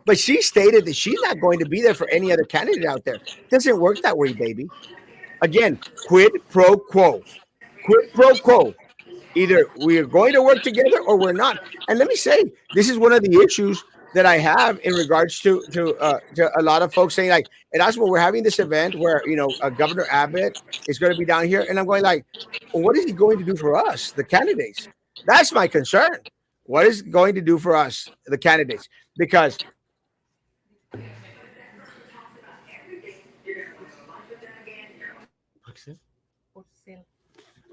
But she stated that she's not going to be there for any other candidate out there. Doesn't work that way, baby. Again, quid pro quo. Quid pro quo. Either we are going to work together or we're not. And let me say, this is one of the issues that I have in regards to a lot of folks saying like, Erasmo, we're having this event where Governor Abbott is going to be down here, and I'm going like, well, what is he going to do for us, the candidates? That's my concern. What is he going to do for us, the candidates? Because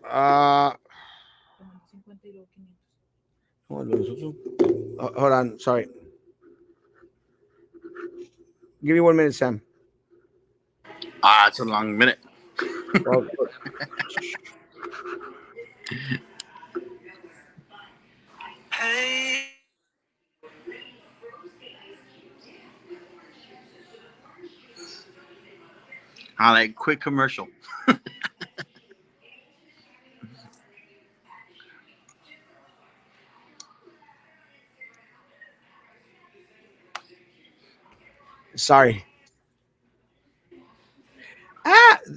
uh, hold on, sorry. Give me 1 minute, Sam. Ah, it's a long minute. Well, I like quick commercial. sorry.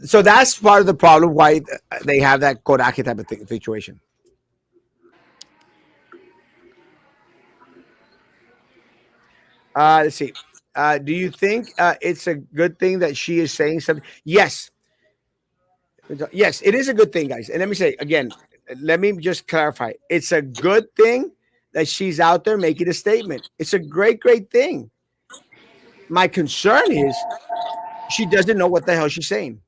So that's part of the problem why they have that Kodake type of situation. Let's see. Do you think it's a good thing that she is saying something? Yes. Yes, it is a good thing, guys. And let me say again, let me just clarify. It's a good thing that she's out there making a statement. It's a great, great thing. My concern is she doesn't know what the hell she's saying.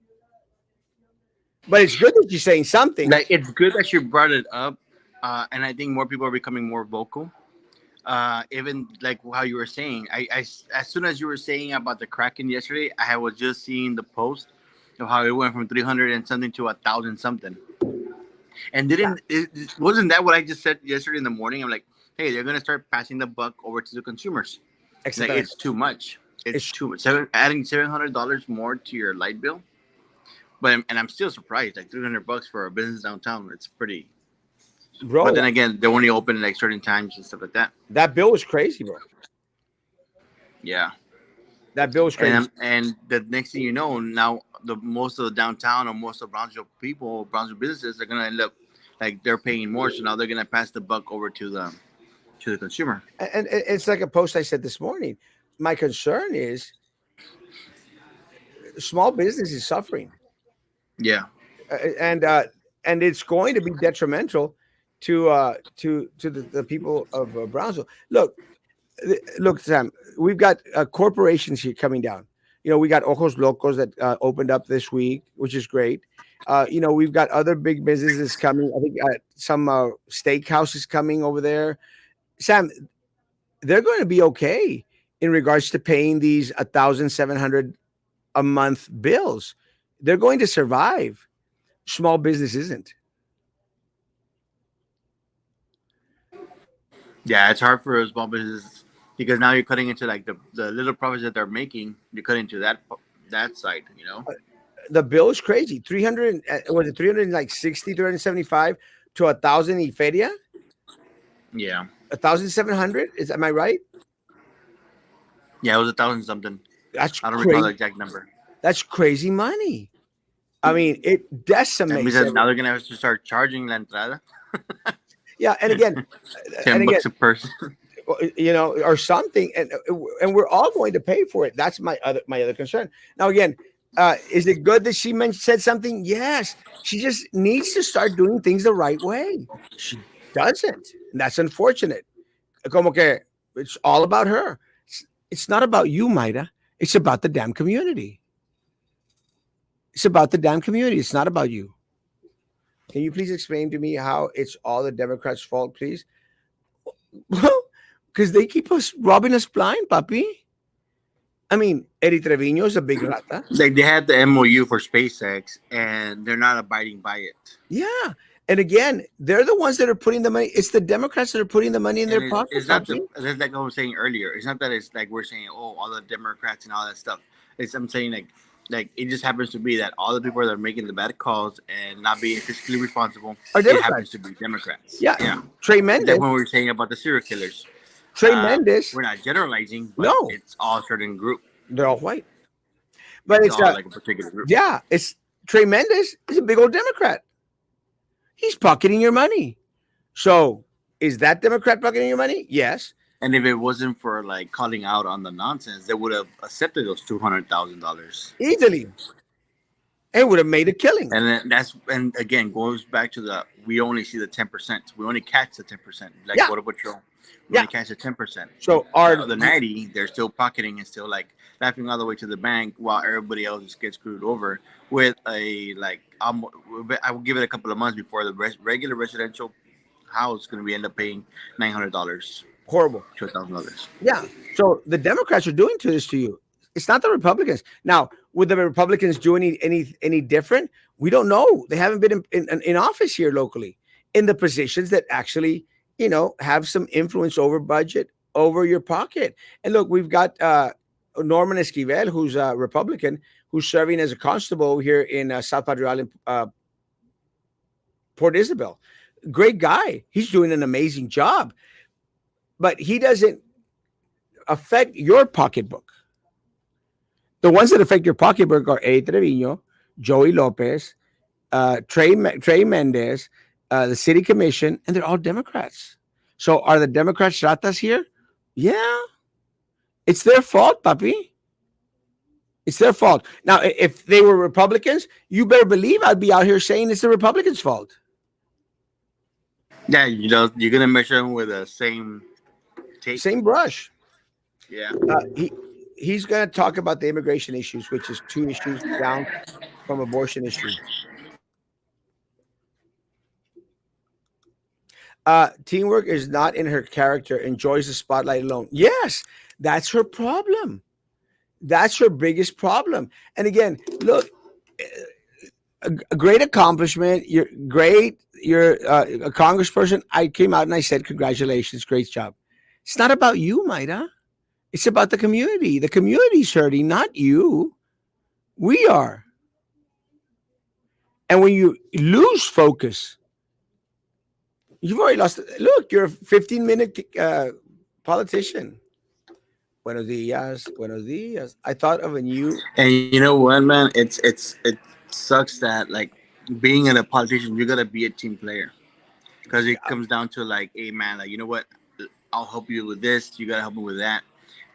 But it's good that she's saying something. Like, it's good that you brought it up, and I think more people are becoming more vocal. Even like how you were saying, as soon as you were saying about the Kraken yesterday, I was just seeing the post of how it went from 300 and something to 1,000 something. And wasn't that what I just said yesterday in the morning? I'm like, hey, they're gonna start passing the buck over to the consumers. Like, Exactly. it's too much. It's It's too much. Adding $700 more to your light bill, and I'm still surprised. Like, $300 for a business downtown, it's pretty. bro. But then again, they're only open at like certain times and stuff like that. That bill was crazy, bro. Yeah. That bill was crazy. And the next thing you know, now the most of the downtown or most of Brownsville people, Brownsville businesses are gonna end up like they're paying more, so now they're gonna pass the buck over to the consumer. And it's like a post I said this morning. My concern is small business is suffering, Yeah, uh, and uh, and it's going to be detrimental to the people of Brownsville. Look, Sam. We've got corporations here coming down. We got Ojos Locos that opened up this week, which is great. We've got other big businesses coming. I think some steakhouses coming over there. Sam, they're going to be okay in regards to paying these 1,700 a month bills. They're going to survive. Small business isn't. yeah, it's hard for small businesses because now you're cutting into like the little profits that they're making. You're cutting into that side, you know. The bill is crazy. 300 was it 300 like 60, 375 to 1,000 in feria? Yeah, 1,700? Am I right? yeah, it was 1,000 something. That's I don't recall the crazy. exact number. That's crazy money. I mean, it That means decimates that now everything. they're gonna have to start charging la entrada, Yeah, and again, and 10 again, bucks a person. or something, and we're all going to pay for it. That's my other concern. Now, again, is it good that she said something? Yes, she just needs to start doing things the right way. She doesn't, and that's unfortunate. Como que it's all about her. It's not about you, Maida. It's about the damn community. It's about the damn community. It's not about you. Can you please explain to me how it's all the Democrats' fault, please? Well, because they keep us robbing us blind, papi. I mean, Eddie Trevino is a big rata. Like they had the MOU for SpaceX, and they're not abiding by it. Yeah. And again, they're the ones that are putting the money. It's the Democrats that are putting the money in their And pocket, it's not papi. the that's like I was saying earlier. It's not that it's like we're saying, oh, all the Democrats and all that stuff. It's I'm saying like it just happens to be that all the people that are making the bad calls and not being fiscally responsible, Are it happens Democrats. to be Democrats. Yeah. Yeah, Trey it's like Mendez. when we were saying about the serial killers. Trey Mendez. We're not generalizing, but No, it's all a certain group. they're all white. But It's it's, all like a particular group. yeah, it's Trey Mendez is a big old Democrat. He's pocketing your money. So is that Democrat pocketing your money? Yes. And if it wasn't for like calling out on the nonsense, they would have accepted those $200,000. Easily. And would have made a killing. And then and again goes back to the we only see the 10%. We only catch the 10%. Like Yeah. Border Patrol, we Yeah. only catch the 10%. So our The 90, they're still pocketing and still like laughing all the way to the bank while everybody else just gets screwed over with a like I will give it a couple of months before the regular residential house is going to be end up paying $900 horrible. to $1,000. Yeah. So the Democrats are doing to this to you. It's not the Republicans. Now, would the Republicans do any different? We don't know. They haven't been in office here locally in the positions that actually, have some influence over budget, over your pocket. And look, we've got Norman Esquivel, who's a Republican, who's serving as a constable here in South Padre Island, Port Isabel. Great guy. He's doing an amazing job, but he doesn't affect your pocketbook. The ones that affect your pocketbook are A. Trevino, Joey Lopez, Trey Mendez, the city commission, and they're all Democrats. So are the Democrats ratas here? Yeah. It's their fault, papi. It's their fault. Now, if they were Republicans, you better believe I'd be out here saying it's the Republicans' fault. Yeah, you're gonna measure them with the same tape. Same brush. Yeah. He's going to talk about the immigration issues, which is two issues down from abortion issue. Teamwork is not in her character, enjoys the spotlight alone. Yes, that's her problem. That's her biggest problem. And again, look, a great accomplishment. You're great. You're a congressperson. I came out and I said, congratulations, great job. It's not about you, Maida. It's about the community. The community's hurting, not you. We are. And when you lose focus, you've already lost. Look, you're a 15-minute politician. Buenos dias, buenos dias. I thought of a new. And you know what, man? It sucks that like being a politician, you gotta be a team player because it comes down to like, hey, man, like you know what? I'll help you with this. You gotta help me with that.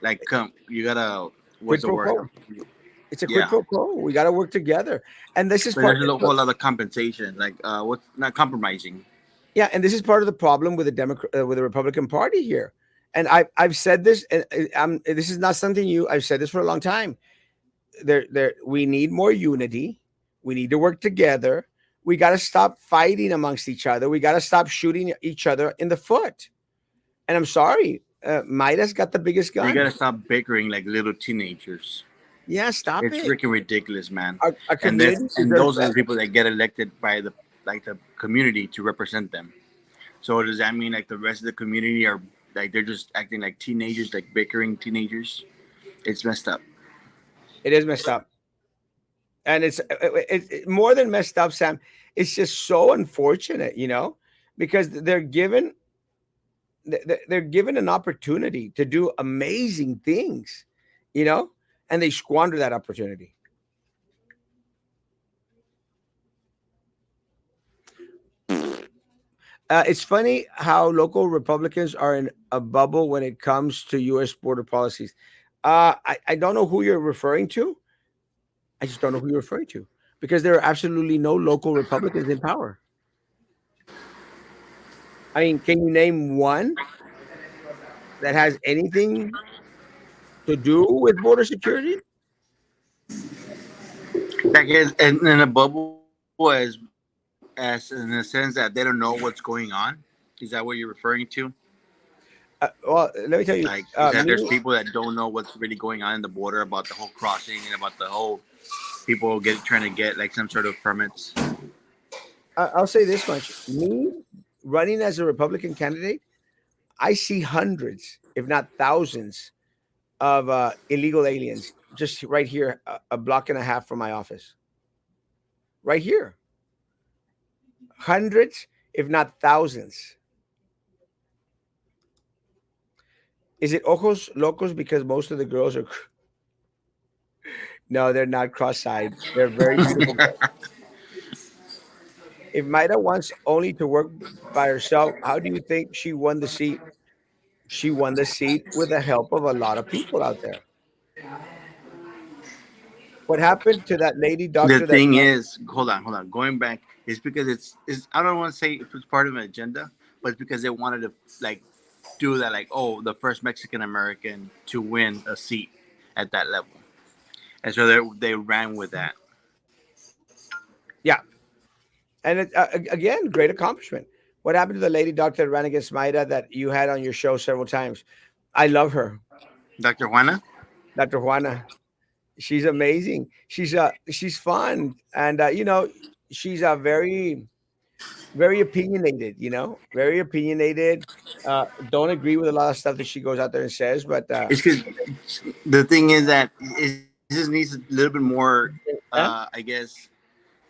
Like, come, you gotta. Quid What's the pro word? quo. It's a quid Yeah. pro quo. We got to work together, and this is But part. there's a whole lot of compensation. Like, what's not compromising? Yeah, and this is part of the problem with the with the Republican Party here. And I've said this, and this is not something new. I've said this for a long time. We need more unity. We need to work together. We got to stop fighting amongst each other. We got to stop shooting each other in the foot. And I'm sorry, Maida's got the biggest We gun. gotta stop bickering like little teenagers. Yeah, stop It's it. freaking ridiculous, man. Our And community those deserves are the better. people that get elected by the community to represent them. So does that mean like the rest of the community are like they're just acting like teenagers, like bickering teenagers? It's messed up. It is messed up, and it's more than messed up, Sam. It's just so unfortunate, because they're given an opportunity to do amazing things, and they squander that opportunity. It's funny how local Republicans are in a bubble when it comes to U.S. border policies. I don't know who you're referring to. I just don't know who you're referring to because there are absolutely no local Republicans in power. I mean, can you name one that has anything to do with border security? Like in a bubble as in the sense that they don't know what's going on. Is that what you're referring to? Well, let me tell you, Like, is that there's me, people that don't know what's really going on in the border about the whole crossing and about the whole people trying to get like some sort of permits. I'll say this much: me running as a Republican candidate, I see hundreds, if not thousands, of illegal aliens just right here, a block and a half from my office. Right here, hundreds, if not thousands. Is it ojos locos because most of the girls are? No, they're not cross-eyed. They're very beautiful girls. If Maida wants only to work by herself, how do you think she won the seat? She won the seat with the help of a lot of people out there. What happened to that lady The doctor that thing is, hold on. Going back, it's because it's I don't want to say it was part of an agenda, but it's because they wanted to like do that, like, oh, the first Mexican American to win a seat at that level, and so they ran with that. yeah, and again, great accomplishment. What happened to the lady doctor that ran against Maida that you had on your show several times? I love her, Dr. Juana. Dr. Juana. She's amazing. She's fun, and she's very opinionated. Very opinionated. Don't agree with a lot of stuff that she goes out there and says, but It's because the thing is that it just needs a little bit more, ¿eh? I guess,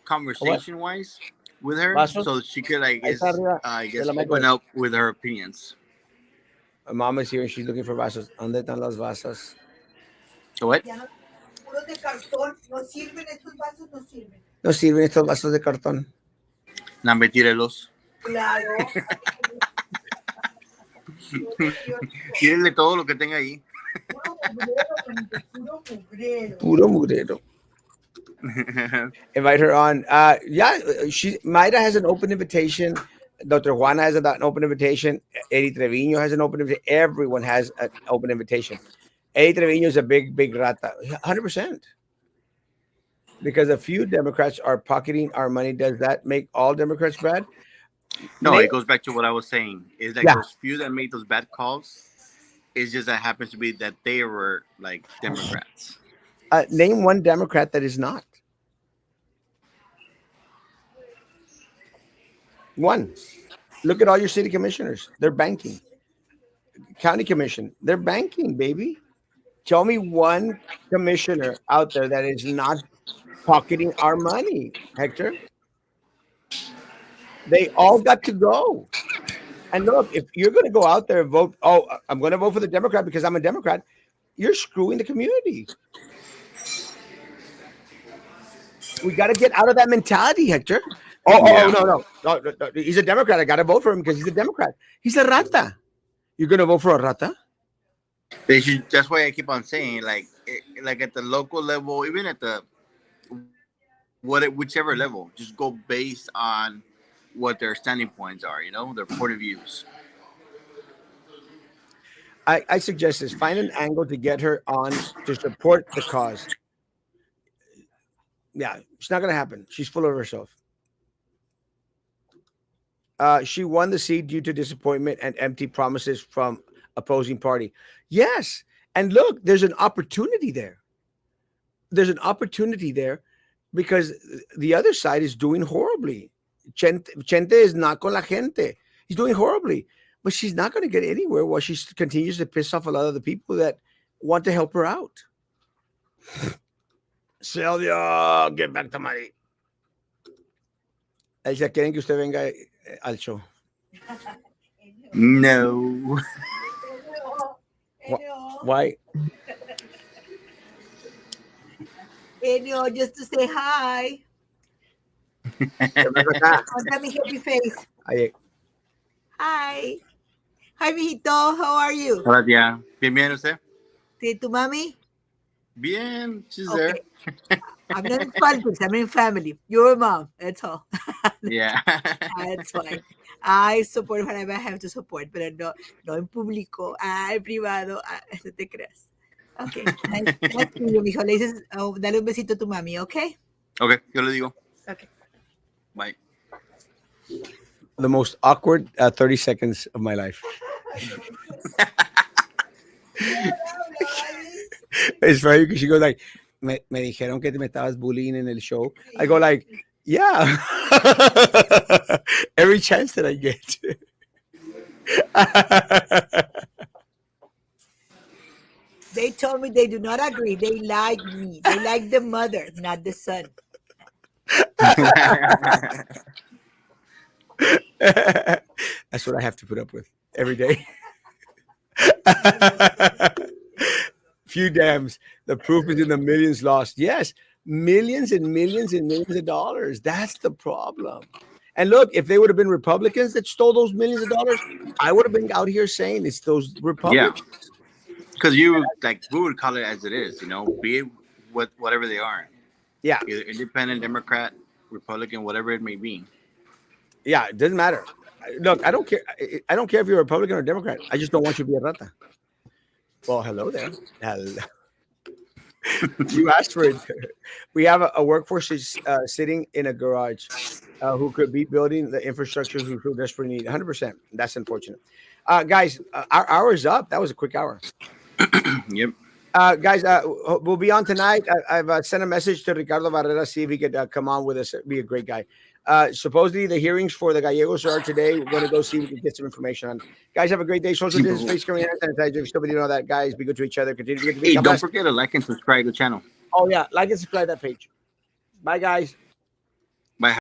What? conversation wise with her, so Vasos. she could, Ahí está arriba. I De guess, la open mano. up with her opinions. Mom is here and she's looking for vasos. ¿Dónde están los vasos? What? No sirven estos vasos de cartón. Nambe, tírelos. Tírenle todo lo que tenga ahí. Puro mugrero. Invite her on. Yeah, she Maida has an open invitation. Dr. Juana has an open invitation. Eddie Trevino has an open invitation. Everyone has an open invitation. Eddie Trevino is a big, big rata. 100%. Because a few Democrats are pocketing our money. Does that make all Democrats bad? No, Name, it goes back to what I was saying. It's like yeah. those few that made those bad calls. It's just that happens to be that they were like Democrats. Name one Democrat that is not. One. Look at all your city commissioners. They're banking. County commission. They're banking, baby. Tell me one commissioner out there that is not pocketing our money, Hector. They all got to go. And look, if you're going to go out there and vote, oh, I'm going to vote for the Democrat because I'm a Democrat, you're screwing the community. We got to get out of that mentality, Hector. Yeah. No. He's a Democrat. I got to vote for him because he's a Democrat. He's a rata. You're going to vote for a rata? They should. That's why I keep on saying, like, like at the local level, even at the whichever level, just go based on what their standing points are. Their point of views. I suggest this: find an angle to get her on to support the cause. Yeah, it's not going to happen. She's full of herself. She won the seat due to disappointment and empty promises from opposing party. Yes, and look, there's an opportunity there. There's an opportunity there because the other side is doing horribly. Chente is not con la gente. He's doing horribly, but she's not going to get anywhere while she continues to piss off a lot of the people that want to help her out. Celia, get back to money. Elsa, quieren que usted venga al show. No. Why? Just to say hi. Ven acá. Let me happy face. Ahí. Hi. Hi, mijito. How are you? Hola, tía. Bien, bien, ¿usted? ¿Tu mami? Bien, she's there. Okay. I'm not in politics. I'm in family. Your mom. That's all. Yeah. That's fine. I support whatever I have to support, pero no, no en público, en privado, no te creas. Okay, nice to you, mijo. Le dices, oh, dale un besito a tu mami, okay? Ok, yo le digo. Okay. Bye. The most awkward 30 seconds of my life. It's funny because she goes like, me dijeron que me estabas bullying in el show. I go like, yeah. Every chance that I get. They told me they do not agree. They like me. They like the mother, not the son. That's what I have to put up with every day. Few dams. The proof is in the millions lost. Yes, millions and millions and millions of dollars. That's the problem. And look, if they would have been Republicans that stole those millions of dollars, I would have been out here saying it's those Yeah, Republicans. because you like we would call it as it is, be it whatever they are, Yeah, either independent, Democrat, Republican, whatever it may be. yeah, it doesn't matter. Look, I don't care. I don't care if you're a Republican or Democrat. I just don't want you to be a rata. Well, hello there. Hello. You asked for it. We have a workforce is, sitting in a garage who could be building the infrastructure who so desperately need 100%. That's unfortunate. Guys, our hour is up. That was a quick hour. Yep. Guys, we'll be on tonight. I've sent a message to Ricardo Barrera, see if he could come on with us. Be a great guy. Supposedly, the hearings for the Gallegos are today. We're going to go see if we can get some information on. Guys, have a great day. Social distance, face covering, hand sanitizer. Still, you know that, guys. Be good to each other. Continue to be good to be. Hey, God don't bless. forget to like and subscribe to the channel. Oh, yeah. Like and subscribe that page. Bye, guys.